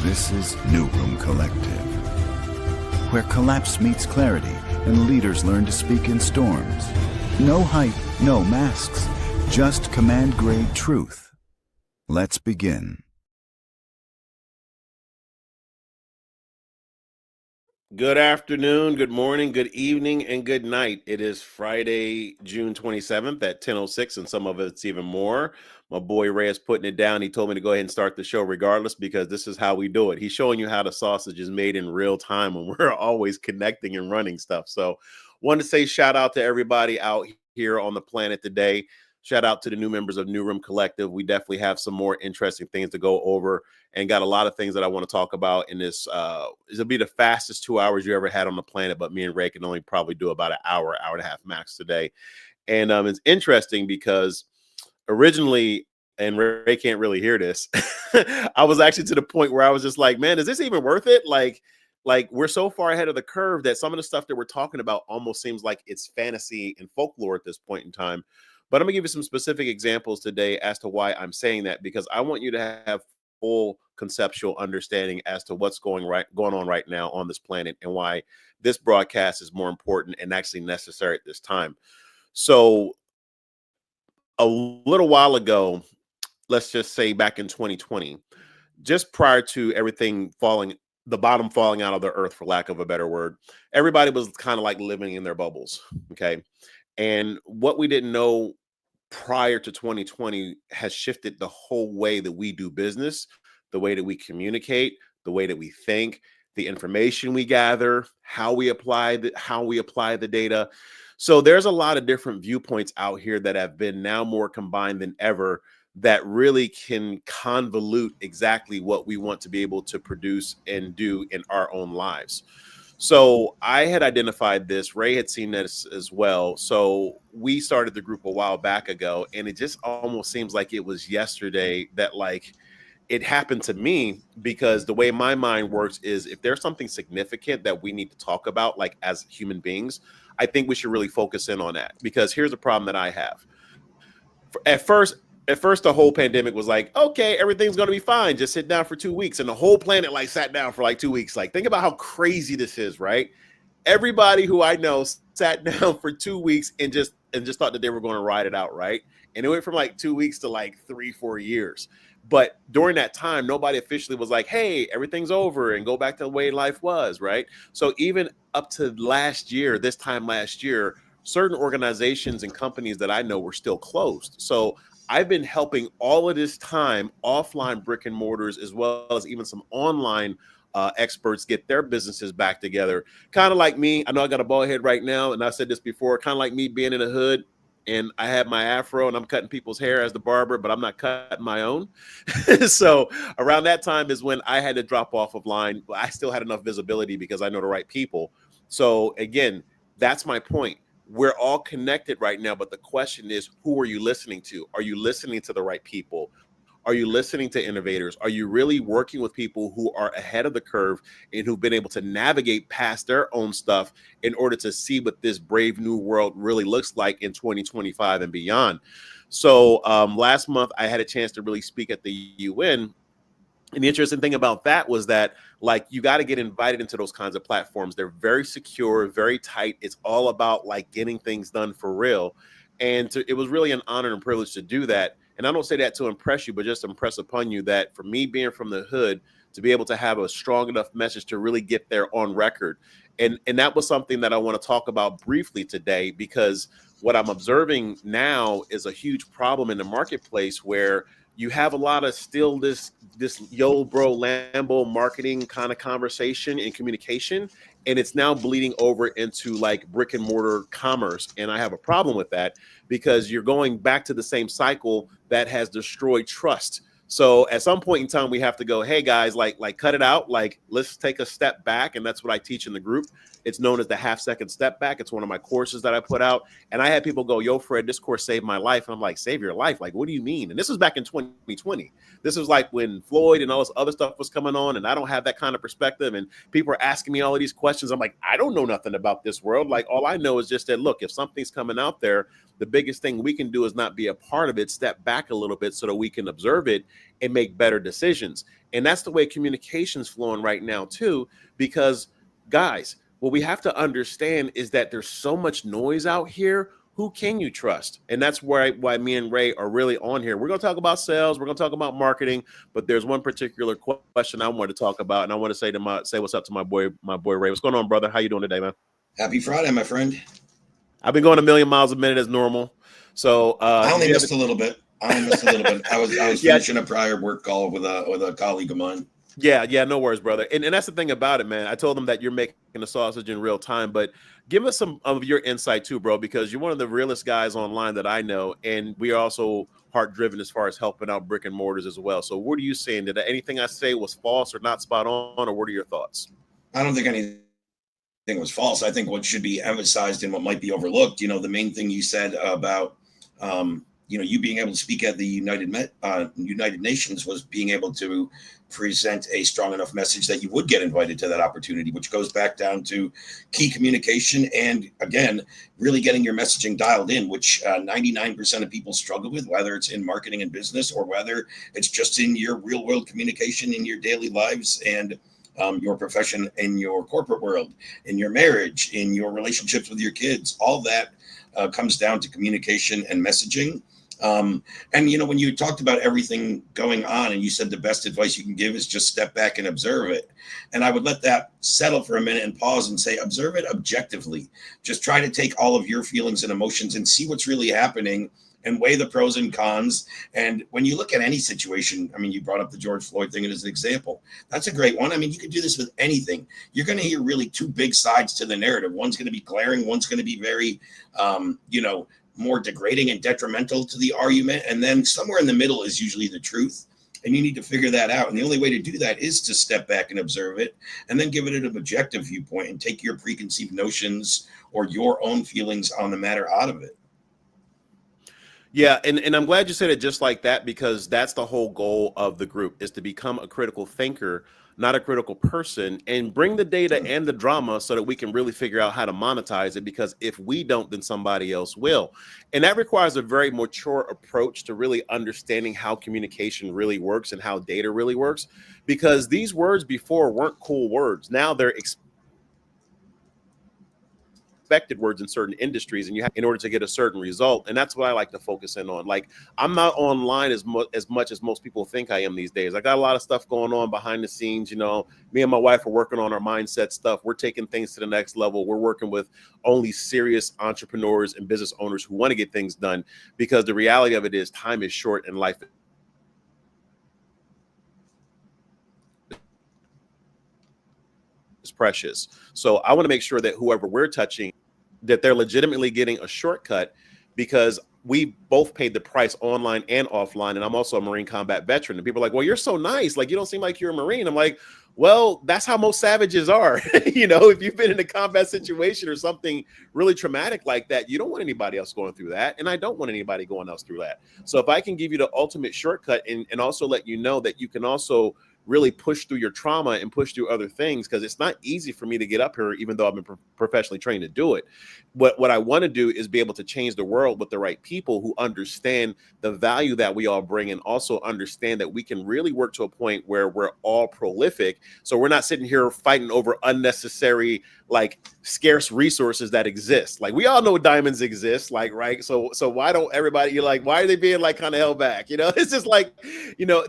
This is NewRoom Collective, where collapse meets clarity and leaders learn to speak in storms. No hype, no masks, just command-grade truth. Let's begin. Good afternoon, good morning, good evening, and good night. It is Friday, June 27th at 10:06, and some of it's even more. My boy Ray is putting it down. He told me to go ahead and start the show regardless because this is how we do it. He's showing you how the sausage is made in real time when we're always connecting and running stuff. So wanted to say shout out to everybody out here on the planet today. Shout out to the new members of New Room Collective. We definitely have some more interesting things to go over and got a lot of things that I want to talk about in this. It'll be the fastest 2 hours you ever had on the planet, but me and Ray can only probably do about an hour, hour and a half max today. And it's interesting because originally, and Ray can't really hear this, I was actually to the point where I was just like, man, is this even worth it? Like we're so far ahead of the curve that some of the stuff that we're talking about almost seems like it's fantasy and folklore at this point in time. But I'm gonna give you some specific examples today as to why I'm saying that, because I want you to have full conceptual understanding as to what's going on right now on this planet and why this broadcast is more important and actually necessary at this time. So a little while ago, let's just say back in 2020, just prior to everything falling, the bottom falling out of the earth, for lack of a better word, everybody was kind of like living in their bubbles. Okay. And what we didn't know prior to 2020 has shifted the whole way that we do business, the way that we communicate, the way that we think, the information we gather, how we apply the data. So there's a lot of different viewpoints out here that have been now more combined than ever that really can convolute exactly what we want to be able to produce and do in our own lives. So I had identified this. Ray had seen this as well. So we started the group a while back ago, and it just almost seems like it was yesterday that like it happened to me, because the way my mind works is if there's something significant that we need to talk about, like as human beings, I think we should really focus in on that. Because here's the problem that I have. At first, the whole pandemic was like, okay, everything's going to be fine. Just sit down for 2 weeks. And the whole planet like sat down for like 2 weeks. Like, think about how crazy this is, right? Everybody who I know sat down for 2 weeks and just thought that they were going to ride it out, right? And it went from like 2 weeks to like 3-4 years. But during that time, nobody officially was like, hey, everything's over and go back to the way life was, right? So even up to last year, this time last year, certain organizations and companies that I know were still closed. So I've been helping all of this time offline brick and mortars, as well as even some online experts get their businesses back together. Kind of like me. I know I got a bald head right now, and I said this before, kind of like me being in the hood and I have my afro and I'm cutting people's hair as the barber, but I'm not cutting my own. So around that time is when I had to drop off of line. I still had enough visibility because I know the right people. So again, that's my point. We're all connected right now, but the question is, who are you listening to? Are you listening to the right people? Are you listening to innovators? Are you really working with people who are ahead of the curve and who've been able to navigate past their own stuff in order to see what this brave new world really looks like in 2025 and beyond? So last month, I had a chance to really speak at the UN. And the interesting thing about that was that, like, you got to get invited into those kinds of platforms. They're very secure, very tight. It's all about like getting things done for real. And it was really an honor and privilege to do that. And I don't say that to impress you, but just impress upon you that for me being from the hood, to be able to have a strong enough message to really get there on record. And that was something that I want to talk about briefly today, because what I'm observing now is a huge problem in the marketplace where you have a lot of still this yo bro Lambo marketing kind of conversation and communication, and it's now bleeding over into like brick and mortar commerce. And I have a problem with that, because you're going back to the same cycle that has destroyed trust. So at some point in time, we have to go, hey guys, like cut it out. Like, let's take a step back. And that's what I teach in the group. It's known as the half-second step back. It's one of my courses that I put out. And I had people go, yo, Fred, this course saved my life. And I'm like, save your life? Like, what do you mean? And this was back in 2020. This was like when Floyd and all this other stuff was coming on. And I don't have that kind of perspective. And people are asking me all of these questions. I'm like, I don't know nothing about this world. Like, all I know is just that, look, if something's coming out there, the biggest thing we can do is not be a part of it, step back a little bit so that we can observe it and make better decisions. And that's the way communication's flowing right now too, because guys, what we have to understand is that there's so much noise out here. Who can you trust? And that's why me and Ray are really on here. We're going to talk about sales, we're going to talk about marketing, but there's one particular question I want to talk about, and I want to say what's up to my boy Ray. What's going on, brother? How you doing today, man? Happy Friday, my friend. I've been going a million miles a minute as normal. So I only missed a little bit. I was finishing a prior work call with a colleague of mine. Yeah, no worries, brother. And that's the thing about it, man. I told them that you're making the sausage in real time, but give us some of your insight too, bro, because you're one of the realest guys online that I know, and we are also heart-driven as far as helping out brick and mortars as well. So what are you saying? Did anything I say was false or not spot on, or what are your thoughts? I don't think anything was false. I think what should be emphasized and what might be overlooked, the main thing you said about you being able to speak at the United Nations was being able to present a strong enough message that you would get invited to that opportunity, which goes back down to key communication and, again, really getting your messaging dialed in, which 99% of people struggle with, whether it's in marketing and business or whether it's just in your real world communication in your daily lives and your profession, in your corporate world, in your marriage, in your relationships with your kids. All that comes down to communication and messaging. And when you talked about everything going on and you said the best advice you can give is just step back and observe it. And I would let that settle for a minute and pause and say, observe it objectively. Just try to take all of your feelings and emotions and see what's really happening and weigh the pros and cons. And when you look at any situation, I mean, you brought up the George Floyd thing as an example. That's a great one. I mean, you could do this with anything. You're going to hear really two big sides to the narrative. One's going to be glaring. One's going to be very, more degrading and detrimental to the argument. And then somewhere in the middle is usually the truth. And you need to figure that out. And the only way to do that is to step back and observe it and then give it an objective viewpoint and take your preconceived notions or your own feelings on the matter out of it. Yeah, and I'm glad you said it just like that, because that's the whole goal of the group, is to become a critical thinker, not a critical person, and bring the data and the drama so that we can really figure out how to monetize it, because if we don't, then somebody else will. And that requires a very mature approach to really understanding how communication really works and how data really works, because these words before weren't cool words. Now they're expected words in certain industries, and you have in order to get a certain result. And that's what I like to focus in on. Like, I'm not online as much as most people think I am these days. I got a lot of stuff going on behind the scenes. Me and my wife are working on our mindset stuff. We're taking things to the next level. We're working with only serious entrepreneurs and business owners who want to get things done, because the reality of it is time is short and life is precious. So I want to make sure that whoever we're touching, that they're legitimately getting a shortcut, because we both paid the price online and offline. And I'm also a Marine combat veteran. And people are like, well, you're so nice. Like, you don't seem like you're a Marine. I'm like, well, that's how most savages are. If you've been in a combat situation or something really traumatic like that, you don't want anybody else going through that. And I don't want anybody going else through that. So if I can give you the ultimate shortcut and also let you know that you can also really push through your trauma and push through other things, because it's not easy for me to get up here, even though I've been professionally trained to do it. What I want to do is be able to change the world with the right people who understand the value that we all bring, and also understand that we can really work to a point where we're all prolific. So we're not sitting here fighting over unnecessary, like, scarce resources that exist. Like, we all know diamonds exist, like, right? So why don't everybody, you're like, why are they being like kind of held back? It's just like,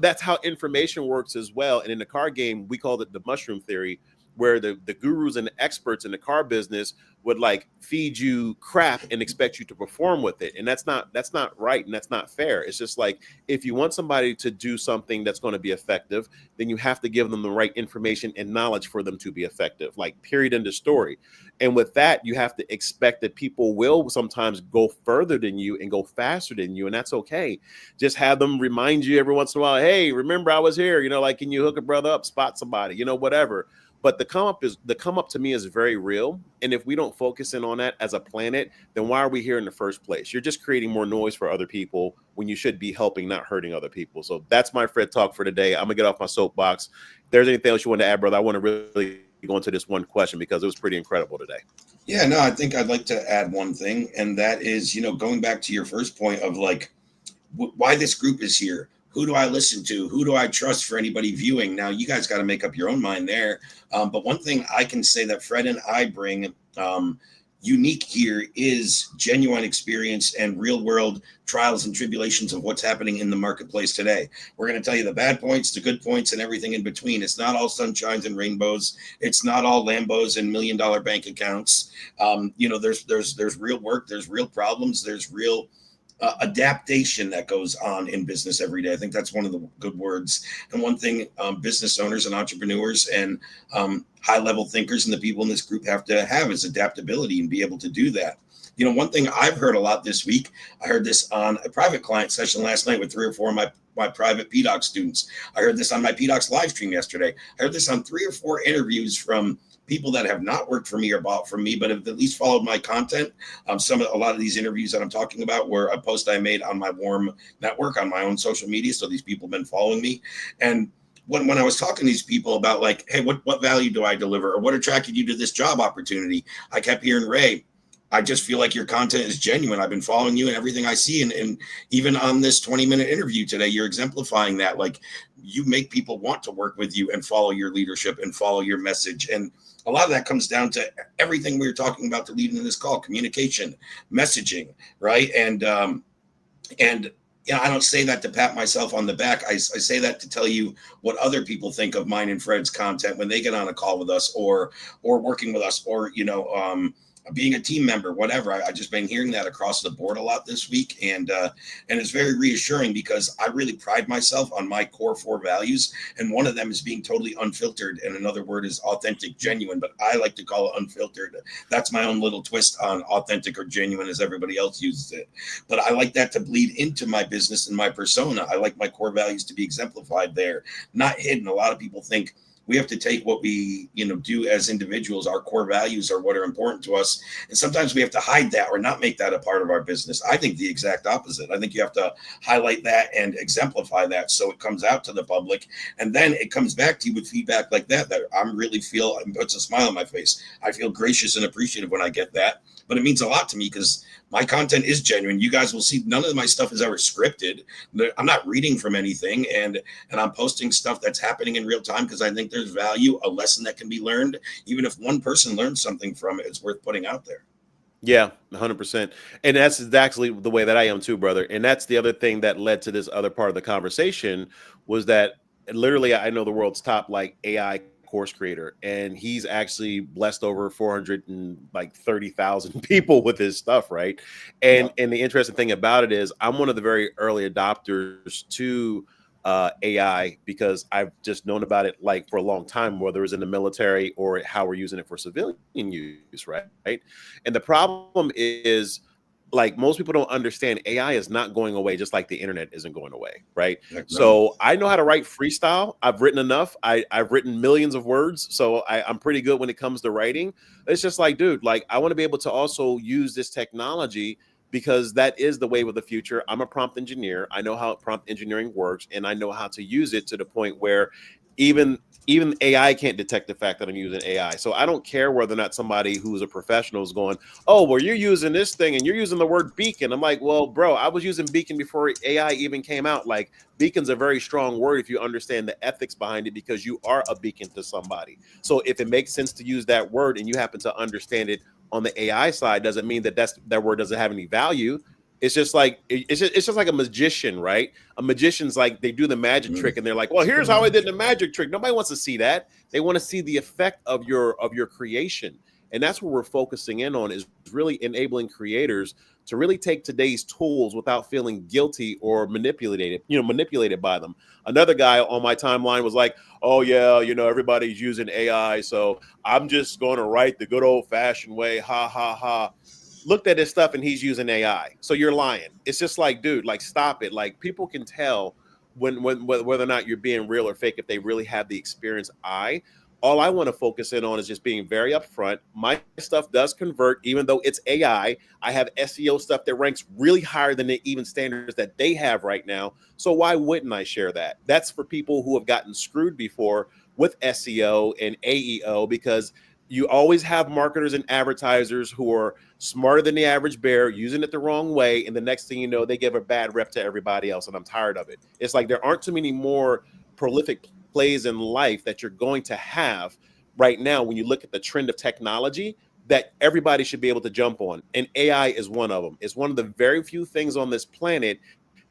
that's how information works as well. And in the car game, we called it the mushroom theory, where the gurus and the experts in the car business would like feed you crap and expect you to perform with it. And that's not right. And that's not fair. It's just like, if you want somebody to do something that's going to be effective, then you have to give them the right information and knowledge for them to be effective, like, period, end of story. And with that, you have to expect that people will sometimes go further than you and go faster than you. And that's okay. Just have them remind you every once in a while, hey, remember I was here, like, can you hook a brother up, spot somebody, whatever. But the come up to me is very real. And if we don't focus in on that as a planet, then why are we here in the first place? You're just creating more noise for other people when you should be helping, not hurting other people. So that's my Fred talk for today. I'm gonna get off my soapbox. If there's anything else you want to add, brother, I want to really go into this one question, because it was pretty incredible today. Yeah, no, I think I'd like to add one thing. And that is, going back to your first point of like, why this group is here. who do I listen to? Who do I trust for anybody viewing? Now, you guys got to make up your own mind there. But one thing I can say that Fred and I bring unique here is genuine experience and real world trials and tribulations of what's happening in the marketplace today. We're going to tell you the bad points, the good points, and everything in between. It's not all sunshines and rainbows. It's not all Lambos and $1 million bank accounts. There's real work, there's real problems, there's real adaptation that goes on in business every day. I think that's one of the good words. And one thing business owners and entrepreneurs and high level thinkers and the people in this group have to have is adaptability and be able to do that. One thing I've heard a lot this week, I heard this on a private client session last night with 3 or 4 of my private PDOC students. I heard this on my PDOC's live stream yesterday. I heard this on 3 or 4 interviews from people that have not worked for me or bought from me, but have at least followed my content. A lot of these interviews that I'm talking about were a post I made on my Warm network on my own social media. So these people have been following me. And when I was talking to these people about like, hey, what value do I deliver? Or what attracted you to this job opportunity? I kept hearing, Ray, I just feel like your content is genuine. I've been following you and everything I see. And even on this 20-minute interview today, you're exemplifying that. Like, you make people want to work with you and follow your leadership and follow your message. And a lot of that comes down to everything we were talking about to lead in this call: communication, messaging, right? And I don't say that to pat myself on the back. I say that to tell you what other people think of mine and Fred's content when they get on a call with us or working with us or, being a team member, whatever. I just been hearing that across the board a lot this week. And it's very reassuring because I really pride myself on my core 4 values. And one of them is being totally unfiltered. And another word is authentic, genuine, but I like to call it unfiltered. That's my own little twist on authentic or genuine as everybody else uses it. But I like that to bleed into my business and my persona. I like my core values to be exemplified there, not hidden. A lot of people think we have to take what we, do as individuals. Our core values are what are important to us. And sometimes we have to hide that or not make that a part of our business. I think the exact opposite. I think you have to highlight that and exemplify that so it comes out to the public. And then it comes back to you with feedback like that I'm really feel, and puts a smile on my face. I feel gracious and appreciative when I get that. But it means a lot to me because my content is genuine. You guys will see none of my stuff is ever scripted. I'm not reading from anything, and I'm posting stuff that's happening in real time because I think there's value, a lesson that can be learned. Even if one person learns something from it, it's worth putting out there. Yeah, 100%. And that's exactly the way that I am too, brother. And that's the other thing that led to this other part of the conversation was that literally I know the world's top AI course creator, and he's actually blessed over 430,000 people with his stuff, right? And the interesting thing about it is I'm one of the very early adopters to AI because I've just known about it for a long time, whether it's in the military or how we're using it for civilian use, right? And the problem is, most people don't understand, AI is not going away, just like the internet isn't going away, right? No. So I know how to write freestyle. I've written enough. I've written millions of words, so I'm pretty good when it comes to writing. It's just dude, I want to be able to also use this technology because that is the wave of the future. I'm a prompt engineer. I know how prompt engineering works, and I know how to use it to the point where even AI can't detect the fact that I'm using AI. So I don't care whether or not somebody who's a professional is going, oh, well, you're using this thing and you're using the word beacon. I'm like, well, bro, I was using beacon before AI even came out. Beacon's a very strong word if you understand the ethics behind it, because you are a beacon to somebody. So if it makes sense to use that word and you happen to understand it on the AI side, doesn't mean that that word doesn't have any value. It's just it's just like a magician, right? A magician's they do the magic trick and they're like, well, here's how I did the magic trick. Nobody wants to see that. They want to see the effect of your creation. And that's what we're focusing in on, is really enabling creators to really take today's tools without feeling guilty or manipulated by them. Another guy on my timeline was like, oh yeah, everybody's using AI, so I'm just going to write the good old fashioned way. Ha ha ha. Looked at his stuff and he's using AI. So you're lying. It's just dude, stop it. People can tell when whether or not you're being real or fake if they really have the experience eye. All I want to focus in on is just being very upfront. My stuff does convert, even though it's AI. I have SEO stuff that ranks really higher than the even standards that they have right now. So why wouldn't I share that? That's for people who have gotten screwed before with SEO and AEO, because you always have marketers and advertisers who are smarter than the average bear, using it the wrong way, and the next thing you know, they give a bad rep to everybody else, and I'm tired of it. It's like there aren't too many more prolific plays in life that you're going to have right now when you look at the trend of technology that everybody should be able to jump on, and AI is one of them. It's one of the very few things on this planet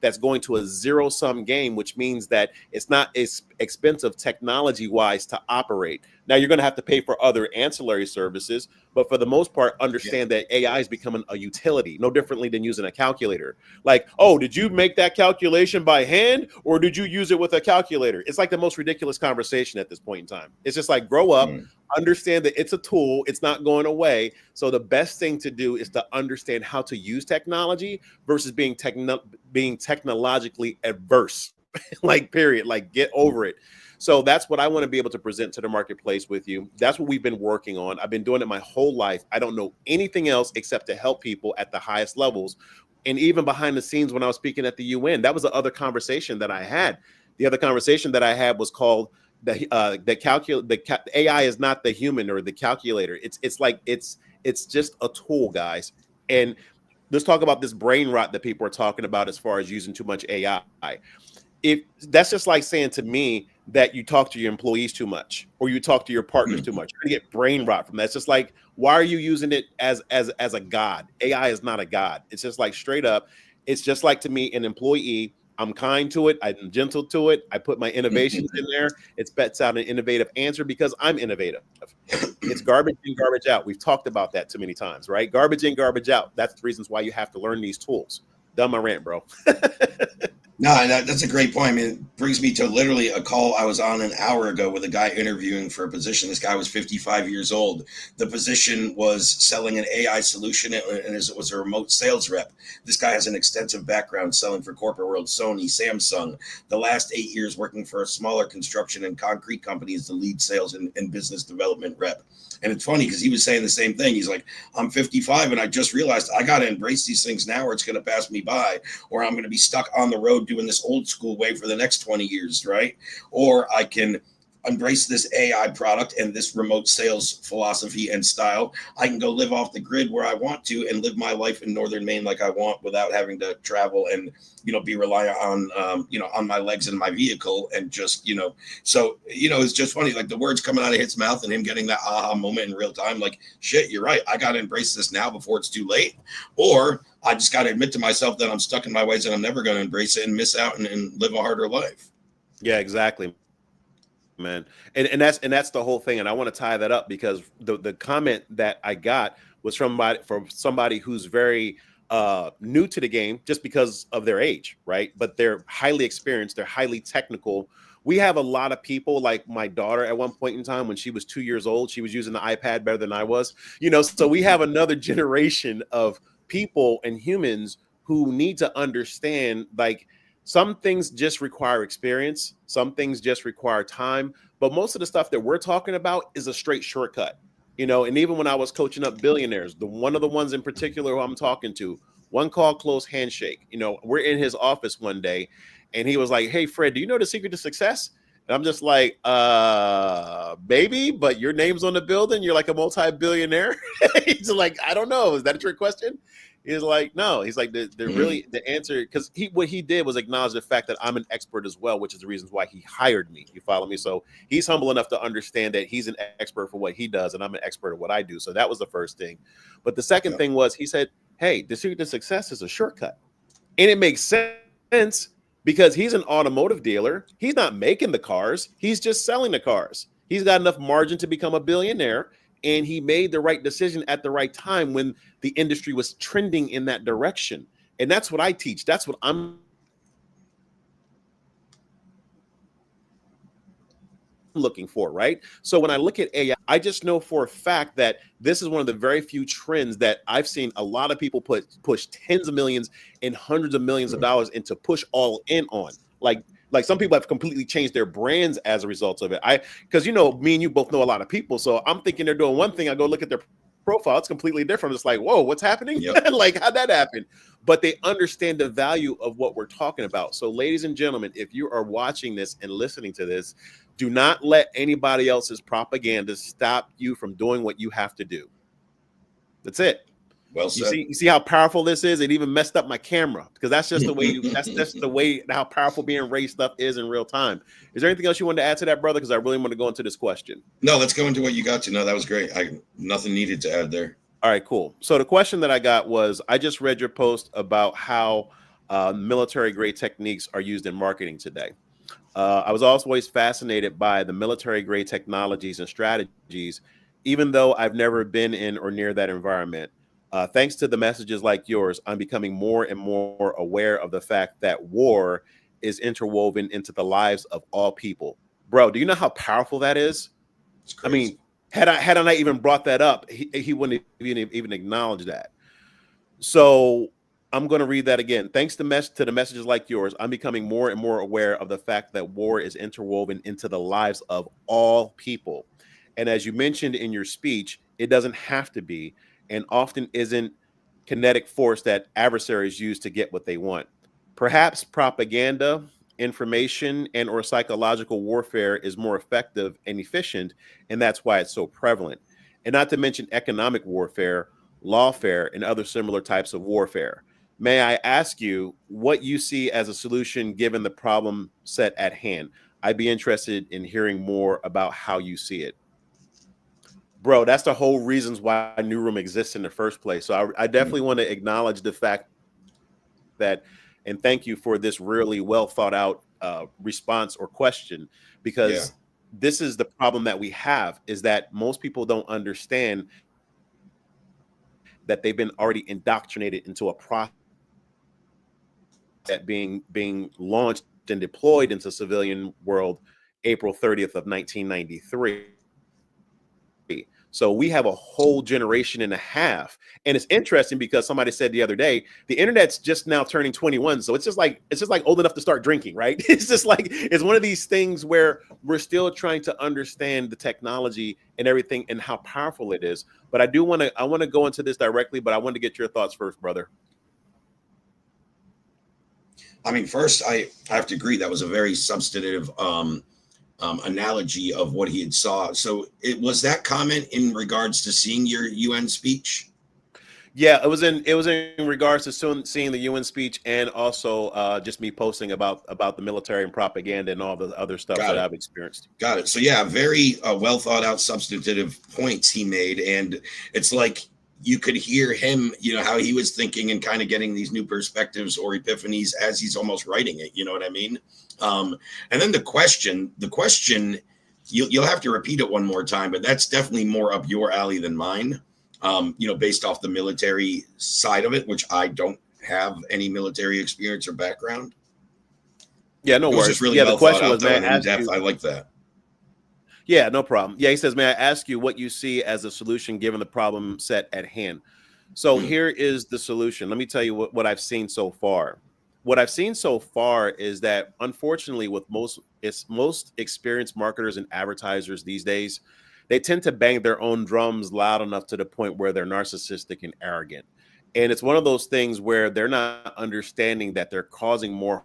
that's going to a zero-sum game, which means that it's not as expensive technology-wise to operate. Now, you're going to have to pay for other ancillary services, but for the most part, understand that AI is becoming a utility, no differently than using a calculator. Like, oh, did you make that calculation by hand, or did you use it with a calculator? It's like the most ridiculous conversation at this point in time. It's just like, grow up, understand that it's a tool, it's not going away. So the best thing to do is to understand how to use technology versus being technologically adverse. Like, period. Like, get over it. So that's what I want to be able to present to the marketplace with you. That's what we've been working on. I've been doing it my whole life. I don't know anything else except to help people at the highest levels. And even behind the scenes, when I was speaking at the UN, that was the other conversation that I had. The other conversation that I had was called the AI is not the human or the calculator. It's just a tool, guys. And let's talk about this brain rot that people are talking about as far as using too much AI. If that's just like saying to me that you talk to your employees too much or you talk to your partners too much, you're gonna get brain rot from that. It's just like, why are you using it as a god? AI is not a god. It's just like straight up. It's just like, to me, an employee. I'm kind to it. I'm gentle to it. I put my innovations in there. It spits out an innovative answer because I'm innovative. It's garbage in, garbage out. We've talked about that too many times, right? Garbage in, garbage out. That's the reasons why you have to learn these tools. Done my rant, bro. No, that's a great point. I mean, it brings me to literally a call I was on an hour ago with a guy interviewing for a position. This guy was 55 years old. The position was selling an AI solution, and it was a remote sales rep. This guy has an extensive background selling for corporate world, Sony, Samsung. The last 8 years working for a smaller construction and concrete company as the lead sales and business development rep. And it's funny because he was saying the same thing. He's like, I'm 55 and I just realized I got to embrace these things now or it's going to pass me by, or I'm going to be stuck on the road doing this old school way for the next 20 years, right? Or I can embrace this AI product and this remote sales philosophy and style. I can go live off the grid where I want to and live my life in northern Maine like I want without having to travel and, be reliant on, on my legs and my vehicle and just, so, it's just funny, like the words coming out of his mouth and him getting that aha moment in real time, like, shit, you're right. I got to embrace this now before it's too late. Or I just got to admit to myself that I'm stuck in my ways and I'm never going to embrace it and miss out and live a harder life. Yeah, exactly, man. And that's the whole thing. And I want to tie that up because the comment that I got was from somebody who's very new to the game just because of their age, right? But they're highly experienced, they're highly technical. We have a lot of people, like my daughter at one point in time when she was 2 years old, she was using the iPad better than I was, so we have another generation of people and humans who need to understand, like, some things just require experience, some things just require time, but most of the stuff that we're talking about is a straight shortcut. And even when I was coaching up billionaires, one of the ones in particular who I'm talking to, one call, close handshake. We're in his office one day and he was like, "Hey, Fred, do you know the secret to success?" And I'm just like, maybe, but your name's on the building. You're like a multi-billionaire. He's like, I don't know. Is that a trick question? He's like, no. He's like, the answer, because what he did was acknowledge the fact that I'm an expert as well, which is the reasons why he hired me. You follow me? So he's humble enough to understand that he's an expert for what he does, and I'm an expert at what I do. So that was the first thing. But the second thing was, he said, hey, the secret to success is a shortcut. And it makes sense because he's an automotive dealer. He's not making the cars. He's just selling the cars. He's got enough margin to become a billionaire. And he made the right decision at the right time when the industry was trending in that direction. And that's what I teach. That's what I'm looking for, right? So when I look at AI, I just know for a fact that this is one of the very few trends that I've seen a lot of people push tens of millions and hundreds of millions of dollars into push all in on. Like some people have completely changed their brands as a result of it. Because me and you both know a lot of people. So I'm thinking they're doing one thing. I go look at their profile. It's completely different. It's like, whoa, what's happening? Yep. Like, how'd that happen? But they understand the value of what we're talking about. So ladies and gentlemen, if you are watching this and listening to this, Do not let anybody else's propaganda stop you from doing what you have to do. That's it. Well said. You see how powerful this is? It even messed up my camera because that's just the way that's the way how powerful being raised stuff is in real time. Is there anything else you want to add to that, brother? Because I really want to go into this question. No, let's go into what you got to. No, that was great. Nothing needed to add there. All right, cool. So the question that I got was, I just read your post about how military grade techniques are used in marketing today. I was always fascinated by the military grade technologies and strategies, even though I've never been in or near that environment. Thanks to the messages like yours, I'm becoming more and more aware of the fact that war is interwoven into the lives of all people. Bro, do you know how powerful that is? It's I crazy. mean, had I not even brought that up, he wouldn't even acknowledge that. So I'm going to read that again. Thanks to the messages like yours, I'm becoming more and more aware of the fact that war is interwoven into the lives of all people. And as you mentioned in your speech, it doesn't have to be, and often isn't, kinetic force that adversaries use to get what they want. Perhaps propaganda, information, and or psychological warfare is more effective and efficient, and that's why it's so prevalent. And not to mention economic warfare, lawfare, and other similar types of warfare. May I ask you what you see as a solution given the problem set at hand? I'd be interested in hearing more about how you see it. Bro, that's the whole reasons why NewRoom exists in the first place. So I definitely want to acknowledge the fact that, and thank you for this really well thought out response or question, because this is the problem that we have, is that most people don't understand that they've been already indoctrinated into a process that being launched and deployed into civilian world April 30th of 1993. So we have a whole generation and a half. And it's interesting because somebody said the other day, the internet's just now turning 21. So it's just like old enough to start drinking, right? It's just like, it's one of these things where we're still trying to understand the technology and everything and how powerful it is. But I want to go into this directly, but I want to get your thoughts first, brother. I mean, first, I have to agree that was a very substantive analogy of what he had saw. So it was that comment in regards to seeing your UN speech. Yeah, it was in regards to seeing the UN speech, and also just me posting about the military and propaganda and all the other stuff that I've experienced. Got it. So yeah, very well thought out, substantive points he made, and it's like you could hear him, how he was thinking and kind of getting these new perspectives or epiphanies as he's almost writing it. You know what I mean? And then the question, you'll have to repeat it one more time, but that's definitely more up your alley than mine. Based off the military side of it, which I don't have any military experience or background. Yeah, no worries. Really well the question was, man, in depth. I like that. Yeah, no problem. Yeah, he says, may I ask you what you see as a solution given the problem set at hand? So here is the solution. Let me tell you what I've seen so far. What I've seen so far is that, unfortunately, with most experienced marketers and advertisers these days, they tend to bang their own drums loud enough to the point where they're narcissistic and arrogant. And it's one of those things where they're not understanding that they're causing more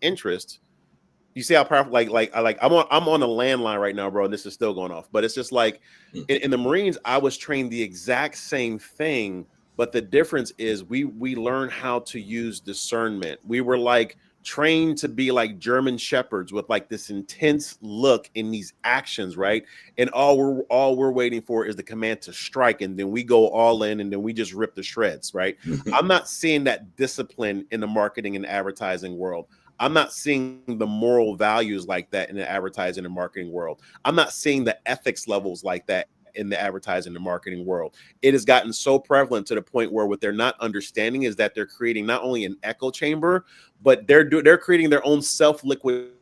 interest. You see how powerful, I'm on a landline right now, bro, and this is still going off. But it's just like in the Marines, I was trained the exact same thing, but the difference is we learn how to use discernment. We were like trained to be like German shepherds with like this intense look in these actions, right? And all we're waiting for is the command to strike, and then we go all in, and then we just rip the shreds, right? I'm not seeing that discipline in the marketing and advertising world. I'm not seeing the moral values like that in the advertising and marketing world. I'm not seeing the ethics levels like that in the advertising and marketing world. It has gotten so prevalent to the point where what they're not understanding is that they're creating not only an echo chamber, but they're creating their own self-liquidating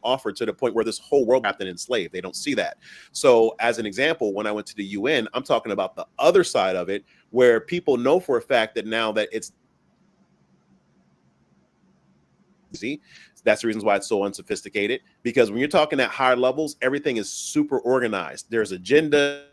offer to the point where this whole world wrapped and enslaved. They don't see that. So as an example, when I went to the UN, I'm talking about the other side of it, where people know for a fact that now that it's that's the reasons why it's so unsophisticated, because when you're talking at higher levels, everything is super organized. There's agenda,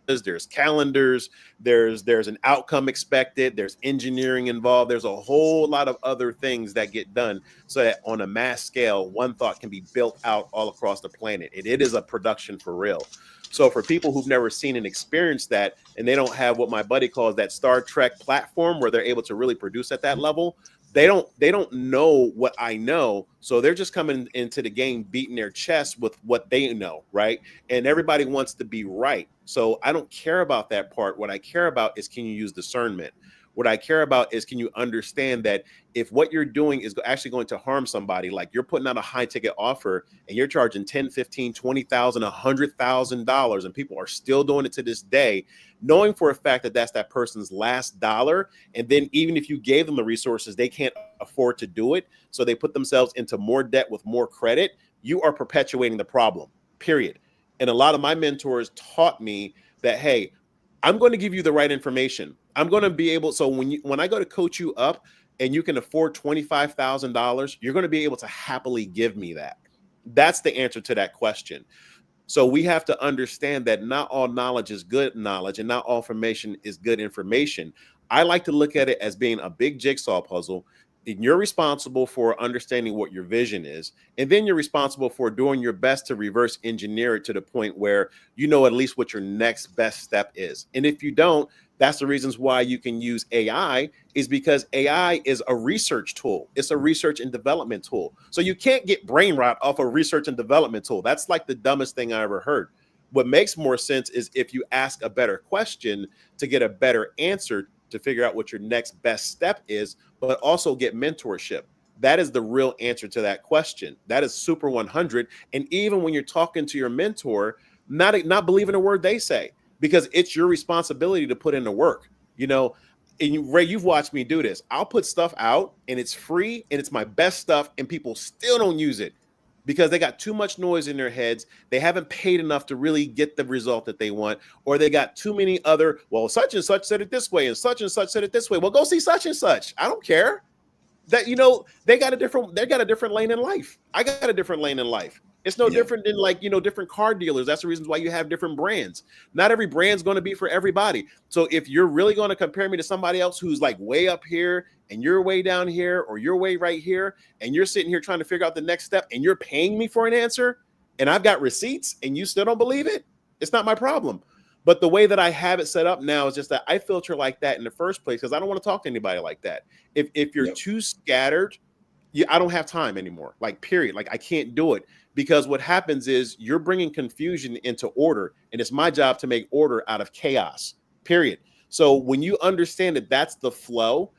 there's calendars, there's an outcome expected, there's engineering involved, there's a whole lot of other things that get done so that on a mass scale, one thought can be built out all across the planet. And it is a production for real. So for people who've never seen and experienced that, and they don't have what my buddy calls that Star Trek platform where they're able to really produce at that level, they don't know what I know. So they're just coming into the game beating their chest with what they know, right? And everybody wants to be right. So I don't care about that part. What I care about is, can you use discernment? What I care about is, can you understand that if what you're doing is actually going to harm somebody, like you're putting out a high ticket offer and you're charging 10, 15, 20,000, $100,000, and people are still doing it to this day, knowing for a fact that that's that person's last dollar. And then even if you gave them the resources, they can't afford to do it. So they put themselves into more debt with more credit. You are perpetuating the problem, period. And a lot of my mentors taught me that, hey, I'm going to give you the right information. I'm going to be able. So when I go to coach you up and you can afford $25,000, you're going to be able to happily give me that. That's the answer to that question. So we have to understand that not all knowledge is good knowledge and not all information is good information. I like to look at it as being a big jigsaw puzzle. And you're responsible for understanding what your vision is. And then you're responsible for doing your best to reverse engineer it to the point where you know at least what your next best step is. And if you don't, that's the reasons why you can use AI, is because AI is a research tool. It's a research and development tool. So you can't get brain rot off a research and development tool. That's like the dumbest thing I ever heard. What makes more sense is if you ask a better question to get a better answer, to figure out what your next best step is, but also get mentorship. That is the real answer to that question. That is super 100. And even when you're talking to your mentor, not believing a word they say, because it's your responsibility to put in the work. You know, and Ray, you've watched me do this. I'll put stuff out and it's free and it's my best stuff, and people still don't use it because they got too much noise in their heads. They haven't paid enough to really get the result that they want, or they got too many other, well, such and such said it this way and such said it this way. Well, go see such and such. I don't care. That, you know, they got a different lane in life. I got a different lane in life. It's no different than, like, you know, different car dealers. That's the reasons why you have different brands. Not every brand's going to be for everybody. So if you're really going to compare me to somebody else who's like way up here and you're way down here, or you're way right here, and you're sitting here trying to figure out the next step and you're paying me for an answer and I've got receipts and you still don't believe it, it's not my problem. But the way that I have it set up now is just that I filter like that in the first place because I don't want to talk to anybody like that. If you're too scattered, I don't have time anymore, like, period. Like, I can't do it, because what happens is you're bringing confusion into order, and it's my job to make order out of chaos, period. So when you understand that that's the flow,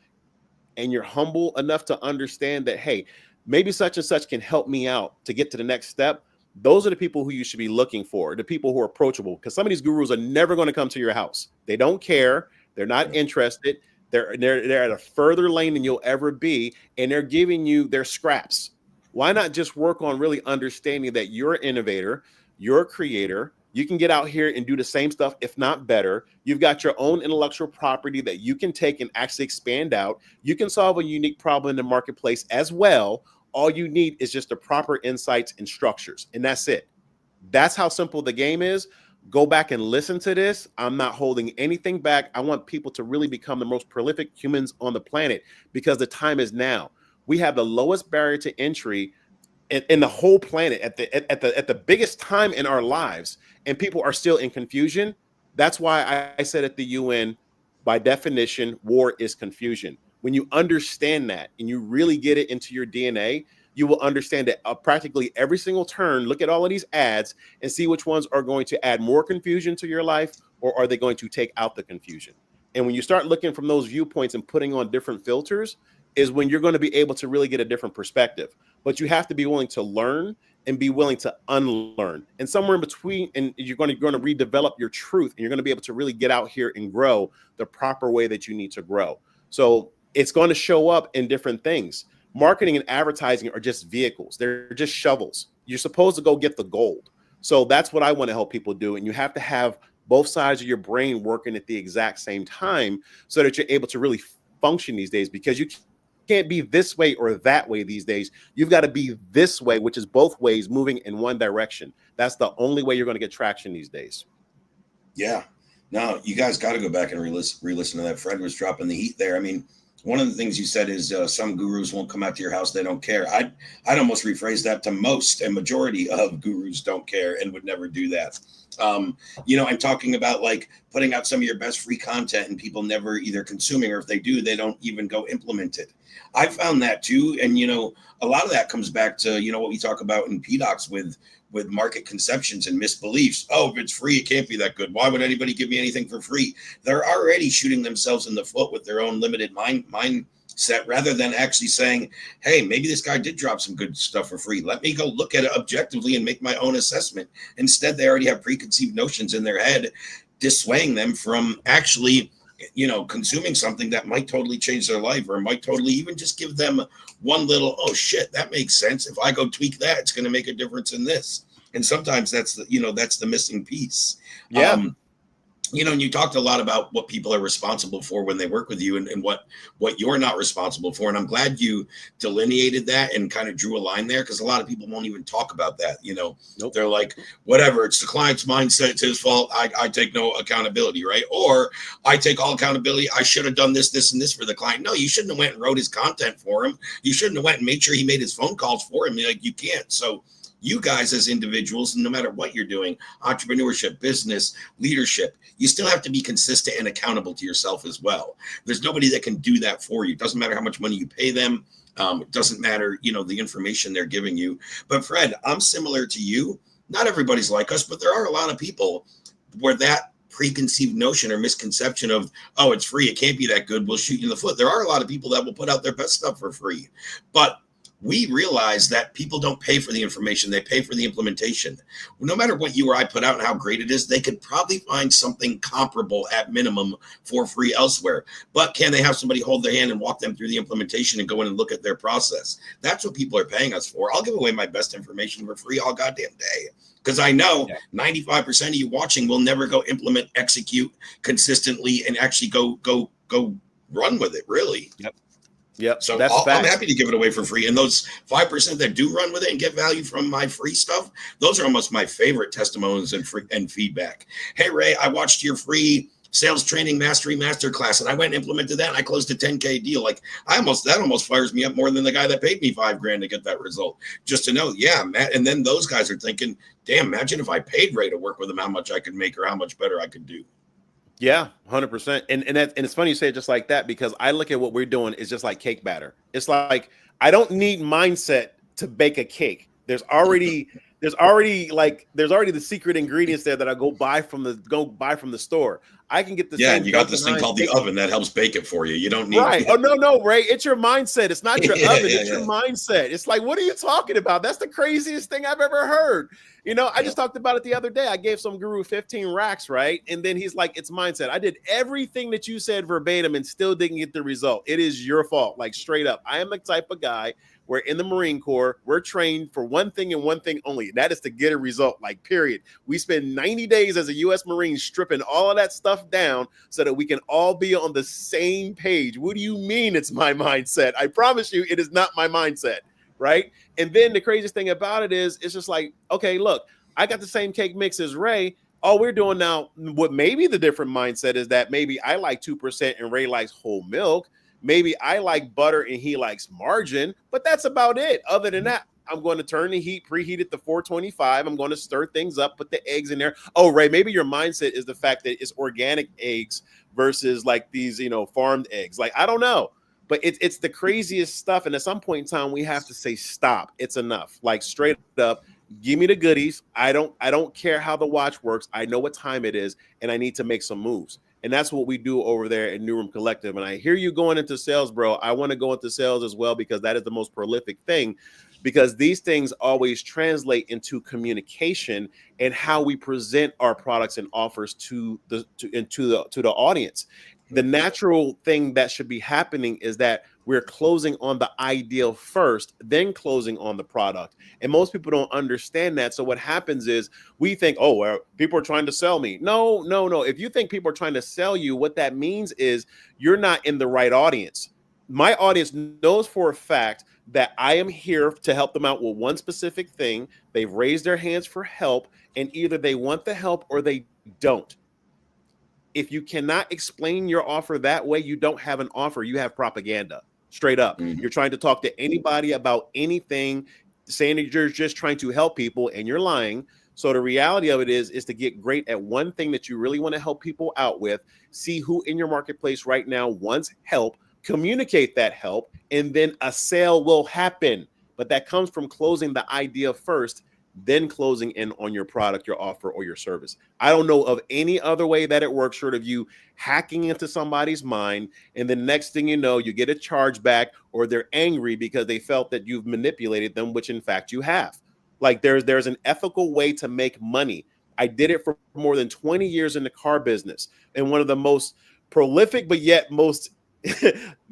and you're humble enough to understand that, hey, maybe such and such can help me out to get to the next step, those are the people who you should be looking for, the people who are approachable, because some of these gurus are never going to come to your house. They don't care. They're not interested. They're at a further lane than you'll ever be, and they're giving you their scraps. Why not just work on really understanding that you're an innovator, you're a creator, you can get out here and do the same stuff, if not better. You've got your own intellectual property that you can take and actually expand out. You can solve a unique problem in the marketplace as well. All you need is just the proper insights and structures, and that's it. That's how simple the game is. Go back and listen to this. I'm not holding anything back. I want people to really become the most prolific humans on the planet, because the time is now. We have the lowest barrier to entry in the whole planet at the biggest time in our lives, and people are still in confusion. That's why I said at the UN, by definition, war is confusion. When you understand that and you really get it into your DNA, you will understand that practically every single turn, look at all of these ads and see which ones are going to add more confusion to your life, or are they going to take out the confusion. And when you start looking from those viewpoints and putting on different filters, is when you're going to be able to really get a different perspective. But you have to be willing to learn and be willing to unlearn. And somewhere in between, and you're going to redevelop your truth, and you're going to be able to really get out here and grow the proper way that you need to grow. So it's going to show up in different things. Marketing and advertising are just vehicles. They're just shovels. You're supposed to go get the gold. So that's what I want to help people do. And you have to have both sides of your brain working at the exact same time so that you're able to really function these days, because you can't be this way or that way these days. You've got to be this way, which is both ways moving in one direction. That's the only way you're going to get traction these days. Yeah. No, you guys got to go back and re-listen to that. Fred was dropping the heat there. I mean, one of the things you said is some gurus won't come out to your house; they don't care. I'd almost rephrase that to most and majority of gurus don't care and would never do that. I'm talking about like putting out some of your best free content and people never either consuming, or if they do, they don't even go implement it. I found that too, and a lot of that comes back to what we talk about in PDocs with market conceptions and misbeliefs. Oh, if it's free, it can't be that good. Why would anybody give me anything for free? They're already shooting themselves in the foot with their own limited mindset, rather than actually saying, hey, maybe this guy did drop some good stuff for free. Let me go look at it objectively and make my own assessment. Instead, they already have preconceived notions in their head, dissuading them from actually consuming something that might totally change their life, or might totally even just give them one little, oh shit, that makes sense. If I go tweak that, it's going to make a difference in this. And sometimes that's the missing piece. Yeah. And you talked a lot about what people are responsible for when they work with you, and what you're not responsible for. And I'm glad you delineated that and kind of drew a line there, because a lot of people won't even talk about that. Nope. They're like, whatever, it's the client's mindset, it's his fault. I take no accountability, right? Or I take all accountability. I should have done this, this, and this for the client. No, you shouldn't have went and wrote his content for him. You shouldn't have went and made sure he made his phone calls for him. Like, you can't. So you guys as individuals, no matter what you're doing, entrepreneurship, business, leadership, you still have to be consistent and accountable to yourself as well. There's nobody that can do that for you. It doesn't matter how much money you pay them. It doesn't matter, the information they're giving you. But Fred, I'm similar to you. Not everybody's like us, but there are a lot of people where that preconceived notion or misconception of, oh, it's free, it can't be that good, we'll shoot you in the foot. There are a lot of people that will put out their best stuff for free. But we realize that people don't pay for the information, they pay for the implementation. No matter what you or I put out and how great it is, they could probably find something comparable at minimum for free elsewhere. But can they have somebody hold their hand and walk them through the implementation and go in and look at their process? That's what people are paying us for. I'll give away my best information for free all goddamn day, because I know 95% of you watching will never go implement, execute consistently, and actually go run with it, really. Yep. So I'm happy to give it away for free. And those 5% that do run with it and get value from my free stuff, those are almost my favorite testimonies and feedback. Hey, Ray, I watched your free sales training mastery masterclass, and I went and implemented that, and I closed a 10K deal. Like, that almost fires me up more than the guy that paid me $5,000 to get that result. Just to know, Matt. And then those guys are thinking, damn, imagine if I paid Ray to work with him, how much I could make or how much better I could do. Yeah, 100%. And it's funny you say it just like that, because I look at what we're doing is just like cake batter. It's like, I don't need mindset to bake a cake. There's already the secret ingredients there that I go buy from the store. I can get the same. You got this thing called the oven that helps bake it for you. You don't need Oh no, Ray. It's your mindset. It's not your oven. It's your mindset. It's like, what are you talking about? That's the craziest thing I've ever heard. I just talked about it the other day. I gave some guru 15 racks, right? And then he's like, it's mindset. I did everything that you said verbatim and still didn't get the result. It is your fault. Like, straight up. I am the type of guy where in the Marine Corps, we're trained for one thing and one thing only. That is to get a result, like, period. We spend 90 days as a U.S. Marine stripping all of that stuff down so that we can all be on the same page. What do you mean it's my mindset? I promise you it is not my mindset, right? And then the craziest thing about it is, it's just like, okay, look, I got the same cake mix as Ray. All we're doing now, what maybe the different mindset is that maybe I like 2% and Ray likes whole milk. Maybe I like butter and he likes margarine, but that's about it. Other than that, I'm going to turn the heat, preheat it to 425. I'm going to stir things up, put the eggs in there. Oh, Ray, maybe your mindset is the fact that it's organic eggs versus like these, farmed eggs. Like, I don't know, but it's the craziest stuff. And at some point in time, we have to say, stop. It's enough. Like, straight up, give me the goodies. I don't care how the watch works. I know what time it is, and I need to make some moves. And that's what we do over there at NewRoom Collective. And I hear you going into sales, bro. I want to go into sales as well, because that is the most prolific thing, because these things always translate into communication and how we present our products and offers to the audience. The natural thing that should be happening is that we're closing on the ideal first, then closing on the product. And most people don't understand that. So what happens is we think, oh, well, people are trying to sell me. No. If you think people are trying to sell you, what that means is you're not in the right audience. My audience knows for a fact that I am here to help them out with one specific thing. They've raised their hands for help, and either they want the help or they don't. If you cannot explain your offer that way, you don't have an offer. You have propaganda. Straight up. You're trying to talk to anybody about anything, saying that you're just trying to help people, and you're lying. So the reality of it is to get great at one thing that you really want to help people out with, see who in your marketplace right now wants help, communicate that help, and then a sale will happen. But that comes from closing the idea first, then closing in on your product, your offer, or your service. I don't know of any other way that it works short of you hacking into somebody's mind, and the next thing you know, you get a chargeback, or they're angry because they felt that you've manipulated them, which in fact you have. Like there's an ethical way to make money. I did it for more than 20 years in the car business, and one of the most prolific but yet most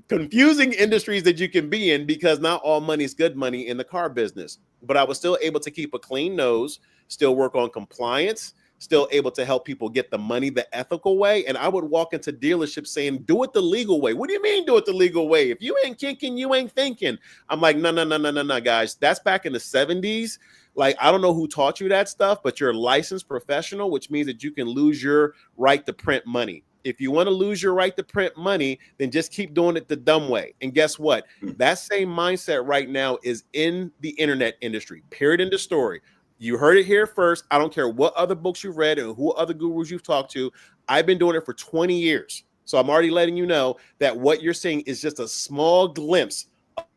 confusing industries that you can be in, because not all money is good money in the car business. But I was still able to keep a clean nose, still work on compliance, still able to help people get the money the ethical way. And I would walk into dealerships saying, do it the legal way. What do you mean do it the legal way? If you ain't kinking, you ain't thinking. I'm like, no, guys. That's back in the 70s. Like, I don't know who taught you that stuff, but you're a licensed professional, which means that you can lose your right to print money. If you want to lose your right to print money, then just keep doing it the dumb way. And guess what? That same mindset right now is in the internet industry, period, end of story. You heard it here first. I don't care what other books you've read and who other gurus you've talked to. I've been doing it for 20 years. So I'm already letting you know that what you're seeing is just a small glimpse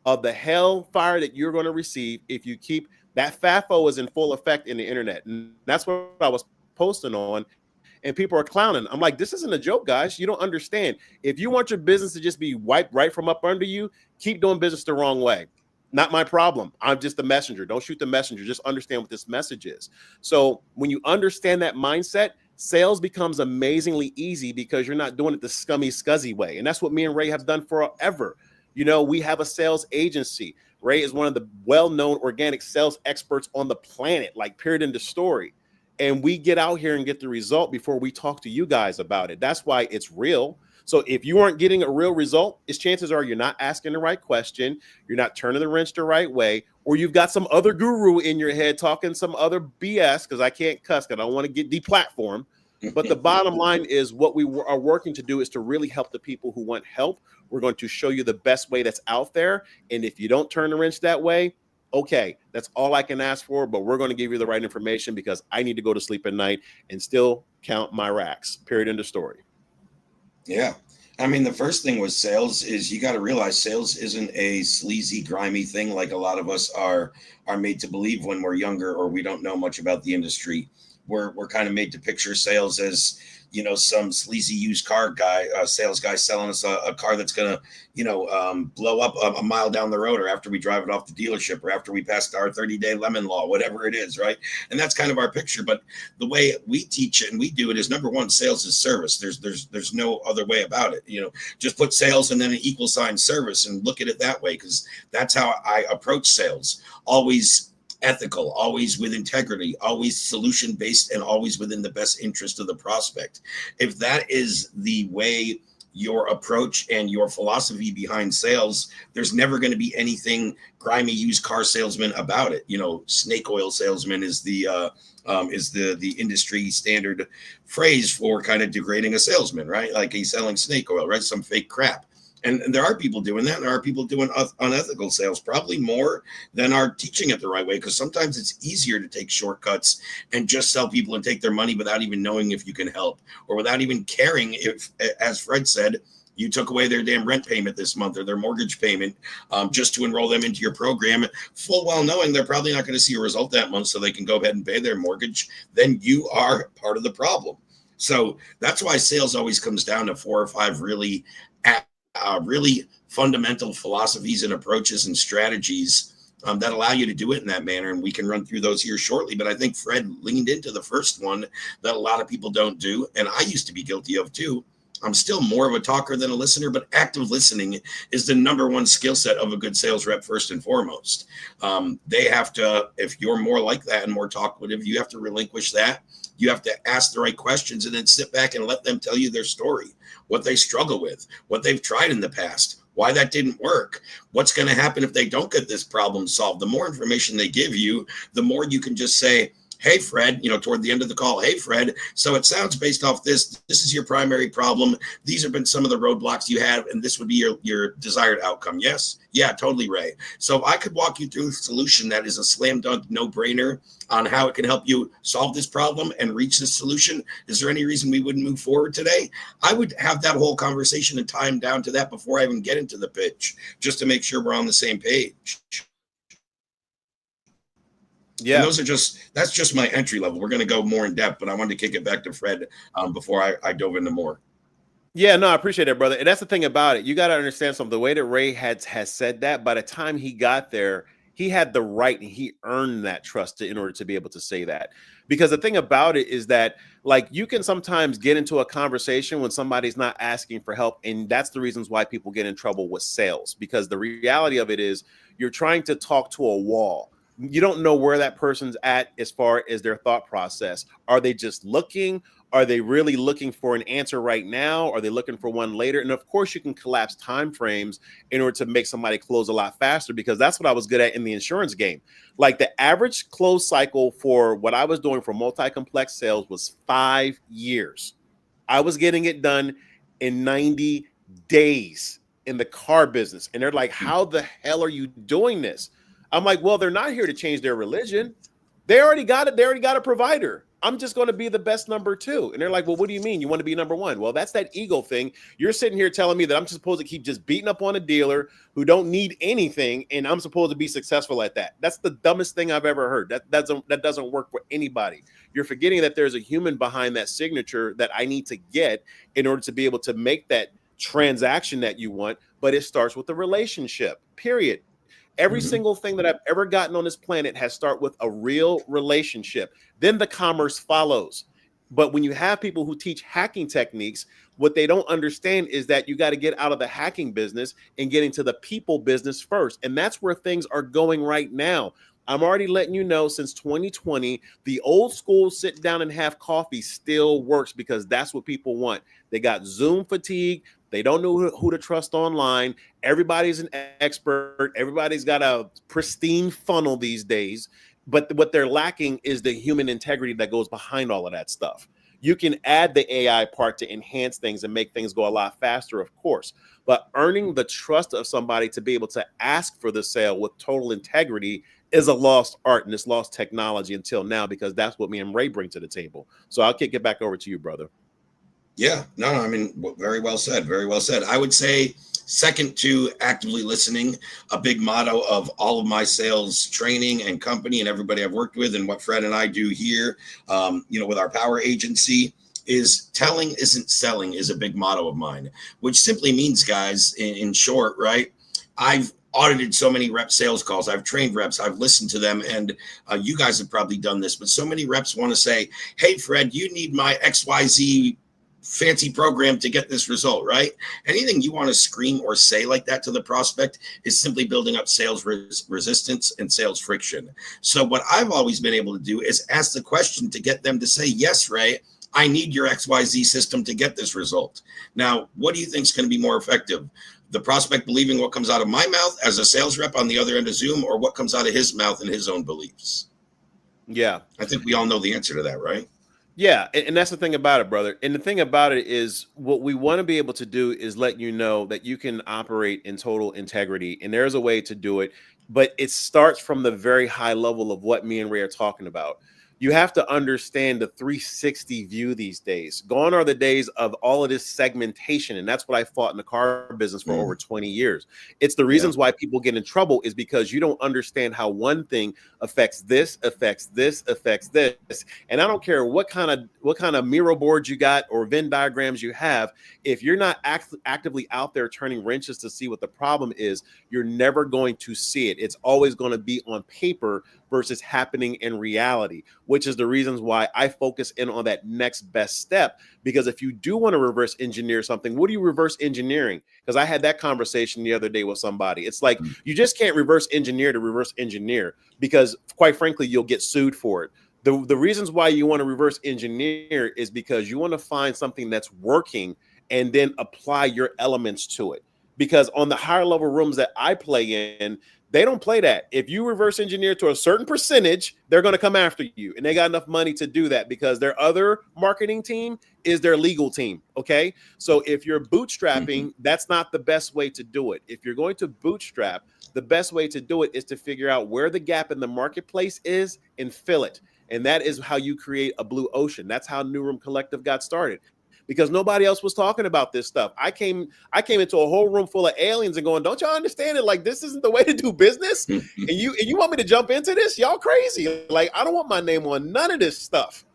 of the hellfire that you're going to receive if you keep that FAFO is in full effect in the internet. And that's what I was posting on. And people are clowning. I'm like, this isn't a joke, guys. You don't understand. If you want your business to just be wiped right from up under you, keep doing business the wrong way. Not my problem. I'm just the messenger. Don't shoot the messenger. Just understand what this message is. So when you understand that mindset, sales becomes amazingly easy because you're not doing it the scummy, scuzzy way. And that's what me and Ray have done forever. You know, we have a sales agency. Ray is one of the well-known organic sales experts on the planet, like period, end of story. And we get out here and get the result before we talk to you guys about it. That's why it's real. So if you aren't getting a real result, its chances are you're not asking the right question, you're not turning the wrench the right way, or you've got some other guru in your head talking some other BS, because I can't cuss because I don't want to get deplatformed. But the bottom line is what we are working to do is to really help the people who want help. We're going to show you the best way that's out there. And if you don't turn the wrench that way, okay, that's all I can ask for, but we're going to give you the right information because I need to go to sleep at night and still count my racks, period, end of story. Yeah. I mean, the first thing with sales is you got to realize sales isn't a sleazy, grimy thing like a lot of us are made to believe when we're younger or we don't know much about the industry. We're kind of made to picture sales as, you know, some sleazy used car guy, sales guy selling us a car that's going to, you know, blow up a mile down the road, or after we drive it off the dealership, or after we passed our 30-day lemon law, whatever it is, right? And that's kind of our picture. But the way we teach it and we do it is, number one, sales is service. There's no other way about it. You know, just put sales and then an equal sign service and look at it that way, because that's how I approach sales. Always ethical, always with integrity, always solution based, and always within the best interest of the prospect. If that is the way your approach and your philosophy behind sales, there's never going to be anything grimy used car salesman about it. You know, snake oil salesman is the industry standard phrase for kind of degrading a salesman, right? Like he's selling snake oil, right? Some fake crap. And there are people doing that, and there are people doing unethical sales, probably more than are teaching it the right way, because sometimes it's easier to take shortcuts and just sell people and take their money without even knowing if you can help, or without even caring if, as Fred said, you took away their damn rent payment this month or their mortgage payment just to enroll them into your program, full well knowing they're probably not going to see a result that month so they can go ahead and pay their mortgage. Then you are part of the problem. So that's why sales always comes down to 4 or 5 really fundamental philosophies and approaches and strategies that allow you to do it in that manner. And we can run through those here shortly. But I think Fred leaned into the first one that a lot of people don't do. And I used to be guilty of too. I'm still more of a talker than a listener, but active listening is the number one skill set of a good sales rep, first and foremost. They have to, if you're more like that and more talkative, you have to relinquish that. You have to ask the right questions and then sit back and let them tell you their story, what they struggle with, what they've tried in the past, why that didn't work, what's going to happen if they don't get this problem solved. The more information they give you, the more you can just say, hey, Fred, toward the end of the call, hey, Fred, so it sounds based off this is your primary problem. These have been some of the roadblocks you have, and this would be your desired outcome. Yes? Yeah, totally, Ray. So I could walk you through a solution that is a slam dunk no-brainer on how it can help you solve this problem and reach this solution. Is there any reason we wouldn't move forward today? I would have that whole conversation and time down to that before I even get into the pitch, just to make sure we're on the same page. Yeah. And that's just my entry level. We're going to go more in depth, but I wanted to kick it back to Fred before I dove into more. Yeah, no, I appreciate that, brother. And that's the thing about it. You got to understand something. The way that Ray has said that, by the time he got there, he had the right and he earned that trust in order to be able to say that. Because the thing about it is that, like, you can sometimes get into a conversation when somebody's not asking for help. And that's the reasons why people get in trouble with sales. Because the reality of it is you're trying to talk to a wall. You don't know where that person's at as far as their thought process. Are they just looking? Are they really looking for an answer right now? Are they looking for one later? And of course, you can collapse time frames in order to make somebody close a lot faster, because that's what I was good at in the insurance game. Like, the average close cycle for what I was doing for multi-complex sales was 5 years. I was getting it done in 90 days in the car business. And they're like, how the hell are you doing this? I'm like, well, they're not here to change their religion. They already got it. They already got a provider. I'm just going to be the best number 2. And they're like, well, what do you mean? You want to be number 1? Well, that's that ego thing. You're sitting here telling me that I'm supposed to keep just beating up on a dealer who don't need anything, and I'm supposed to be successful at that. That's the dumbest thing I've ever heard. That doesn't work for anybody. You're forgetting that there's a human behind that signature that I need to get in order to be able to make that transaction that you want. But it starts with the relationship, period. Every single thing that I've ever gotten on this planet has started with a real relationship. Then the commerce follows. But when you have people who teach hacking techniques, what they don't understand is that you got to get out of the hacking business and get into the people business first. And that's where things are going right now. I'm already letting you know, since 2020, the old school sit down and have coffee still works, because that's what people want. They got Zoom fatigue. They don't know who to trust online. Everybody's an expert. Everybody's got a pristine funnel these days. But what they're lacking is the human integrity that goes behind all of that stuff. You can add the AI part to enhance things and make things go a lot faster, of course. But earning the trust of somebody to be able to ask for the sale with total integrity is a lost art, and it's lost technology until now, because that's what me and Ray bring to the table. So I'll kick it back over to you, brother. Yeah, no, I mean, very well said. Very well said. I would say, second to actively listening, a big motto of all of my sales training and company and everybody I've worked with, and what Fred and I do here, with our power agency, is telling isn't selling is a big motto of mine, which simply means, guys, in short, right? I've audited so many rep sales calls. I've trained reps. I've listened to them. And you guys have probably done this, but so many reps want to say, hey, Fred, you need my XYZ fancy program to get this result, right? Anything you want to scream or say like that to the prospect is simply building up sales resistance and sales friction. So what I've always been able to do is ask the question to get them to say, yes, Ray, I need your XYZ system to get this result. Now, what do you think is going to be more effective? The prospect believing what comes out of my mouth as a sales rep on the other end of Zoom, or what comes out of his mouth and his own beliefs? Yeah. I think we all know the answer to that, right? Yeah, and that's the thing about it, brother. And the thing about it is, what we want to be able to do is let you know that you can operate in total integrity, and there's a way to do it, but it starts from the very high level of what me and Ray are talking about. You have to understand the 360 view these days. Gone are the days of all of this segmentation, and that's what I fought in the car business for over 20 years. It's the reasons why people get in trouble is because you don't understand how one thing affects this, affects this, affects this. And I don't care what kind of Miro boards you got or Venn diagrams you have. If you're not actively out there turning wrenches to see what the problem is, you're never going to see it. It's always going to be on paper versus happening in reality, which is the reasons why I focus in on that next best step. Because if you do want to reverse engineer something, what are you reverse engineering? Because I had that conversation the other day with somebody. It's like, you just can't reverse engineer to reverse engineer, because quite frankly, you'll get sued for it. The reasons why you want to reverse engineer is because you want to find something that's working and then apply your elements to it. Because on the higher level rooms that I play in, They don't play that. If you reverse engineer to a certain percentage, they're going to come after you. And they got enough money to do that because their other marketing team is their legal team. Okay. So if you're bootstrapping, that's not the best way to do it. If you're going to bootstrap, the best way to do it is to figure out where the gap in the marketplace is and fill it. And that is how you create a blue ocean. That's how NewRoom Collective got started. Because nobody else was talking about this stuff. I came into a whole room full of aliens and going, don't y'all understand it? Like, this isn't the way to do business. And you want me to jump into this? Y'all crazy. Like, I don't want my name on none of this stuff.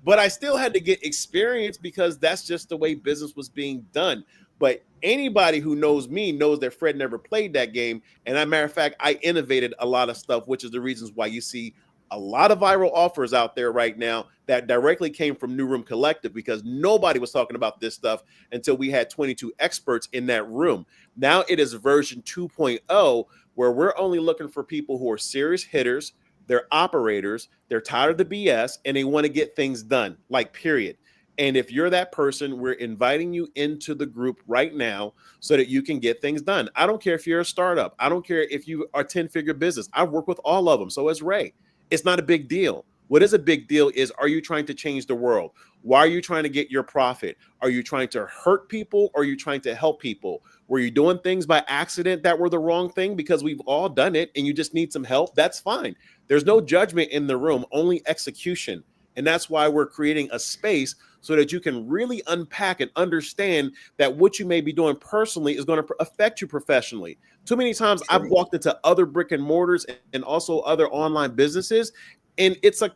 But I still had to get experience because that's just the way business was being done. But anybody who knows me knows that Fred never played that game. And as a matter of fact, I innovated a lot of stuff, which is the reasons why you see a lot of viral offers out there right now that directly came from NewRoom Collective, because nobody was talking about this stuff until we had 22 experts in that room. Now it is version 2.0, where we're only looking for people who are serious hitters, they're operators, they're tired of the BS, and they want to get things done, like period. And if you're that person, we're inviting you into the group right now so that you can get things done. I don't care if you're a startup. I don't care if you are 10-figure business. I've worked with all of them. So has Ray. It's not a big deal. What is a big deal is, are you trying to change the world? Why are you trying to get your profit? Are you trying to hurt people or are you trying to help people? Were you doing things by accident that were the wrong thing? Because we've all done it and you just need some help. That's fine. There's no judgment in the room, only execution. And that's why we're creating a space so that you can really unpack and understand that what you may be doing personally is going to affect you professionally. Too many times I've walked into other brick and mortars and also other online businesses, and it's a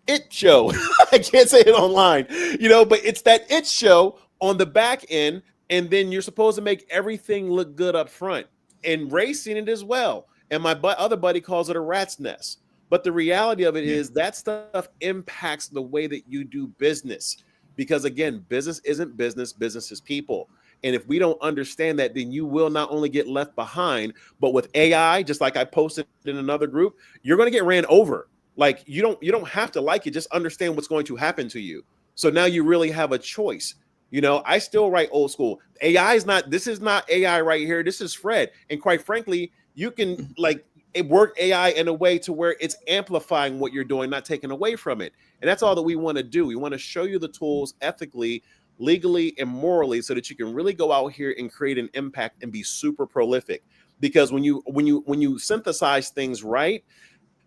it show. I can't say it online, but it's that it show on the back end. And then you're supposed to make everything look good up front. And Ray's seen it as well. And my other buddy calls it a rat's nest. But the reality of it is that stuff impacts the way that you do business. Because again, business isn't business, business is people. And if we don't understand that, then you will not only get left behind, but with AI, just like I posted in another group, you're going to get ran over. Like you don't have to like it, just understand what's going to happen to you. So now you really have a choice. I still write old school. This is not AI right here. This is Fred. And quite frankly, you can work AI in a way to where it's amplifying what you're doing, not taking away from it. And that's all that we want to do. We want to show you the tools ethically, legally, and morally so that you can really go out here and create an impact and be super prolific. Because when you synthesize things right,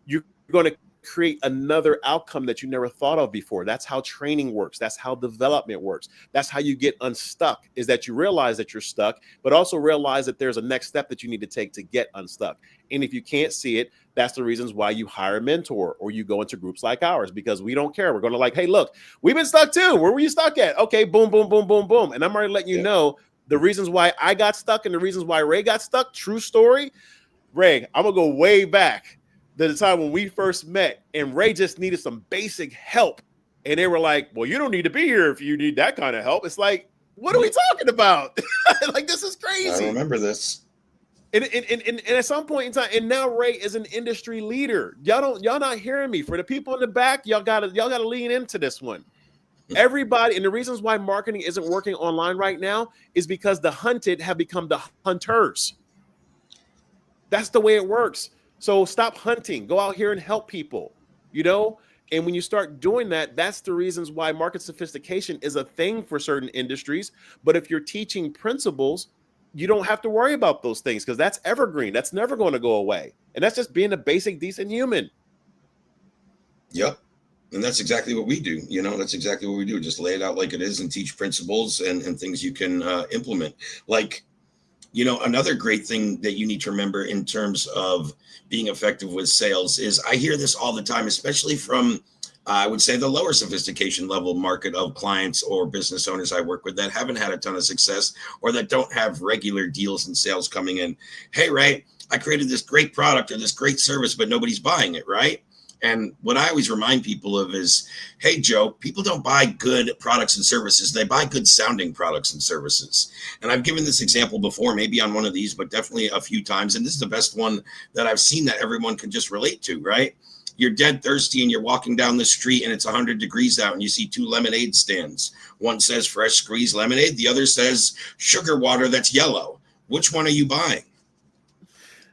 you're going to create another outcome that you never thought of before. That's how training works. That's how development works. That's how you get unstuck, is that you realize that you're stuck, but also realize that there's a next step that you need to take to get unstuck. And if you can't see it, that's the reasons why you hire a mentor or you go into groups like ours, because we don't care. We're going to hey, look, we've been stuck too. Where were you stuck at? Okay, boom, boom, boom, boom, boom. And I'm already letting you know the reasons why I got stuck and the reasons why Ray got stuck. True story. Ray, I'm going to go way back to the time when we first met, and Ray just needed some basic help. And they were like, well, you don't need to be here if you need that kind of help. It's like, what are we talking about? This is crazy. I remember this. And at some point in time, and now Ray is an industry leader. Y'all not hearing me. For the people in the back, y'all gotta lean into this one. Everybody, and the reasons why marketing isn't working online right now is because the hunted have become the hunters. That's the way it works. So stop hunting, go out here and help people, and when you start doing that, that's the reasons why market sophistication is a thing for certain industries. But if you're teaching principles, you don't have to worry about those things because that's evergreen. That's never going to go away. And that's just being a basic, decent human. Yep. And that's exactly what we do. That's exactly what we do. Just lay it out like it is and teach principles and things you can implement. Another great thing that you need to remember in terms of being effective with sales is I hear this all the time, especially from, I would say, the lower sophistication level market of clients or business owners I work with that haven't had a ton of success or that don't have regular deals and sales coming in. Hey, Ray, I created this great product or this great service, but nobody's buying it, right? And what I always remind people of is, hey, Joe, people don't buy good products and services. They buy good sounding products and services. And I've given this example before, maybe on one of these, but definitely a few times. And this is the best one that I've seen that everyone can just relate to, right? You're dead thirsty and you're walking down the street and it's 100 degrees out and you see two lemonade stands. One says fresh squeezed lemonade. The other says sugar water that's yellow. Which one are you buying?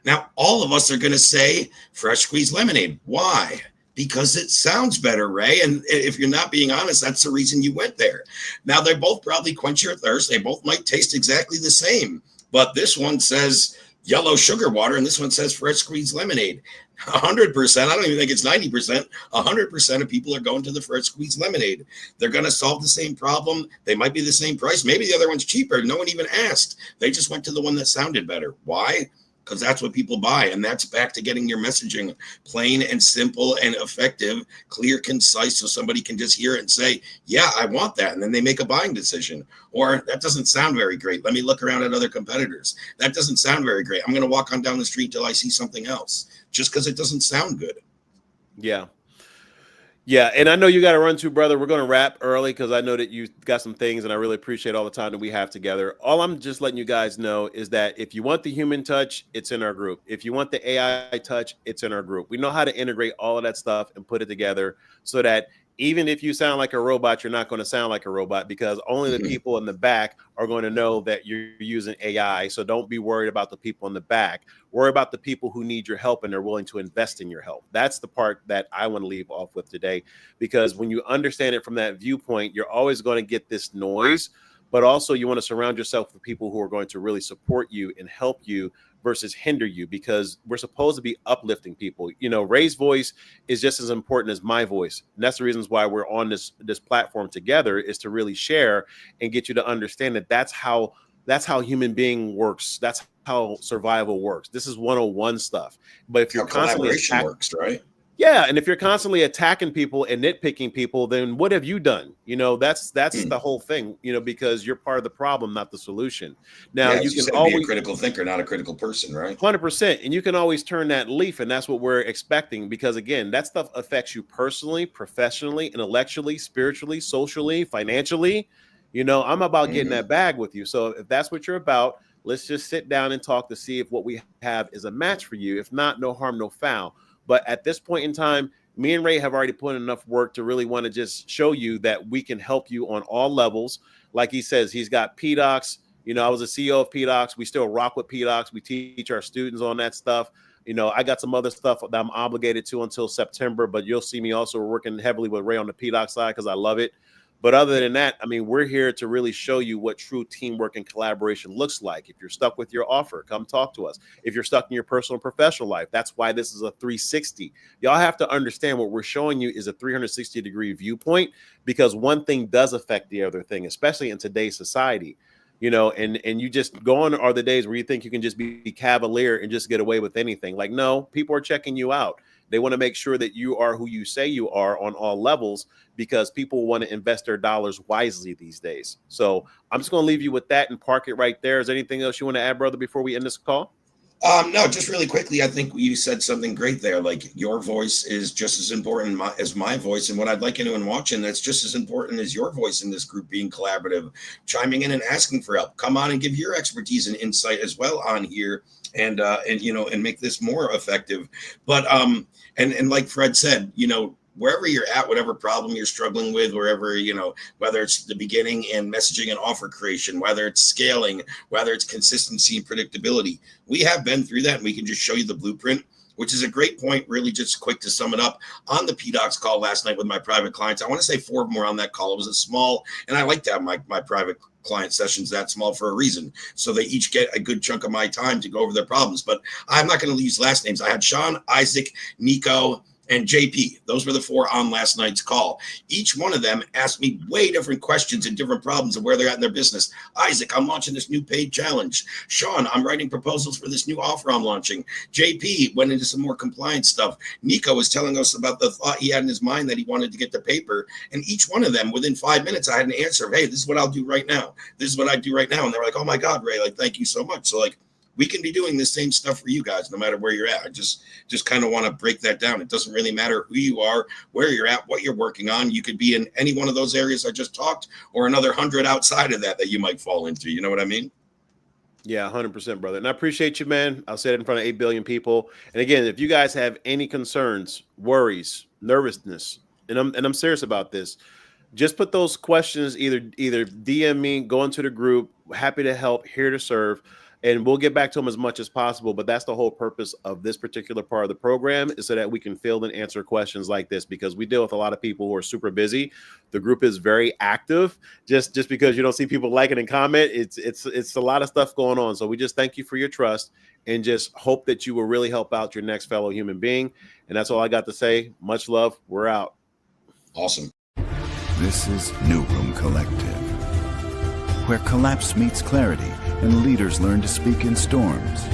Now, all of us are going to say fresh squeezed lemonade. Why? Because it sounds better, Ray. And if you're not being honest, that's the reason you went there. Now, they both probably quench your thirst. They both might taste exactly the same. But this one says yellow sugar water, and this one says fresh squeezed lemonade. 100%, I don't even think it's 90%, 100% of people are going to the fresh squeezed lemonade. They're going to solve the same problem. They might be the same price. Maybe the other one's cheaper. No one even asked. They just went to the one that sounded better. Why? Because that's what people buy. And that's back to getting your messaging plain and simple and effective, clear, concise, so somebody can just hear it and say, yeah, I want that. And then they make a buying decision. Or that doesn't sound very great. Let me look around at other competitors. That doesn't sound very great. I'm going to walk on down the street till I see something else, just because it doesn't sound good. Yeah. Yeah, and I know you got to run to, brother. We're going to wrap early because I know that you got some things, and I really appreciate all the time that we have together. All I'm just letting you guys know is that if you want the human touch, it's in our group. If you want the AI touch, it's in our group. We know how to integrate all of that stuff and put it together so that even if you sound like a robot, you're not going to sound like a robot, because only the people in the back are going to know that you're using AI. So don't be worried about the people in the back. Worry about the people who need your help and are willing to invest in your help. That's the part that I want to leave off with today, because when you understand it from that viewpoint, you're always going to get this noise, but also you want to surround yourself with people who are going to really support you and help you versus hinder you, because we're supposed to be uplifting people. You know, Ray's voice is just as important as my voice. And that's the reasons why we're on this platform together, is to really share and get you to understand that that's how human being works. That's how survival works. This is 101 stuff. But if you're constantly collaboration works, right? yeah, and if you're constantly attacking people and nitpicking people, then what have you done? You know, that's the whole thing, you know, because you're part of the problem, not the solution. Now, Yeah, you you can be always a critical thinker, not a critical person, right? 100%, and you can always turn that leaf, and that's what we're expecting, because again, that stuff affects you personally, professionally, intellectually, spiritually, socially, financially. You know, I'm about getting that bag with you. So if that's what you're about, let's just sit down and talk to see if what we have is a match for you. If not, no harm, no foul. But at this point in time, me and Ray have already put in enough work to really want to just show you that we can help you on all levels. Like he says, he's got PDocs. You know, I was a CEO of PDocs. We still rock with PDocs. We teach our students on that stuff. You know, I got some other stuff that I'm obligated to until September, but you'll see me also working heavily with Ray on the PDoc side because I love it. But other than that, I mean, we're here to really show you what true teamwork and collaboration looks like. If you're stuck with your offer, come talk to us. If you're stuck in your personal and professional life, that's why this is a 360. Y'all have to understand what we're showing you is a 360-degree viewpoint, because one thing does affect the other thing, especially in today's society. You know, and you just gone are the days where you think you can just be cavalier and just get away with anything. Like, no, people are checking you out. They want to make sure that you are who you say you are on all levels, because people want to invest their dollars wisely these days. So I'm just going to leave you with that and park it right there. Is there anything else you want to add, brother, before we end this call? No, just really quickly, I think you said something great there. Like, your voice is just as important as my voice. And what I'd like anyone watching, that's just as important as your voice in this group being collaborative, chiming in and asking for help. Come on and give your expertise and insight as well on here, and you know, and make this more effective. But and like Fred said, you know, wherever you're at, whatever problem you're struggling with, wherever, you know, whether it's the beginning and messaging and offer creation, whether it's scaling, whether it's consistency and predictability, we have been through that, and we can just show you the blueprint, which is a great point. Really just quick to sum it up, on the PDocs call last night with my private clients, I want to say 4 of them were on that call. It was a small, and I like to have my private client sessions that small for a reason, so they each get a good chunk of my time to go over their problems. But I'm not going to use last names. I had Sean, Isaac, Nico, and JP. Those were the 4 on last night's call. Each one of them asked me way different questions and different problems of where they're at in their business. Isaac, I'm launching this new paid challenge. Sean, I'm writing proposals for this new offer I'm launching. JP went into some more compliance stuff. Nico was telling us about the thought he had in his mind that he wanted to get the paper. And each one of them, within 5 minutes, I had an answer of, hey, this is what I'll do right now. This is what I do right now. And they were like, oh my God, Ray, like, thank you so much. So, like, we can be doing the same stuff for you guys, no matter where you're at. I just kind of want to break that down. It doesn't really matter who you are, where you're at, what you're working on. You could be in any one of those areas I just talked, or another 100 outside of that you might fall into. You know what I mean? Yeah, 100%, brother. And I appreciate you, man. I'll say it in front of 8 billion people. And again, if you guys have any concerns, worries, nervousness, and I'm serious about this, just put those questions, either DM me, go into the group. Happy to help, here to serve. and we'll get back to them as much as possible. But that's the whole purpose of this particular part of the program, is so that we can field and answer questions like this, because we deal with a lot of people who are super busy. The group is very active. Just because you don't see people liking and comment, it's a lot of stuff going on. So we just thank you for your trust, and just hope that you will really help out your next fellow human being. And that's all I got to say. Much love. We're out. Awesome. This is NewRoom Collective, where collapse meets clarity and leaders learn to speak in storms.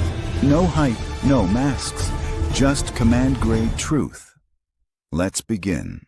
No hype, no masks, just command grade truth. Let's begin.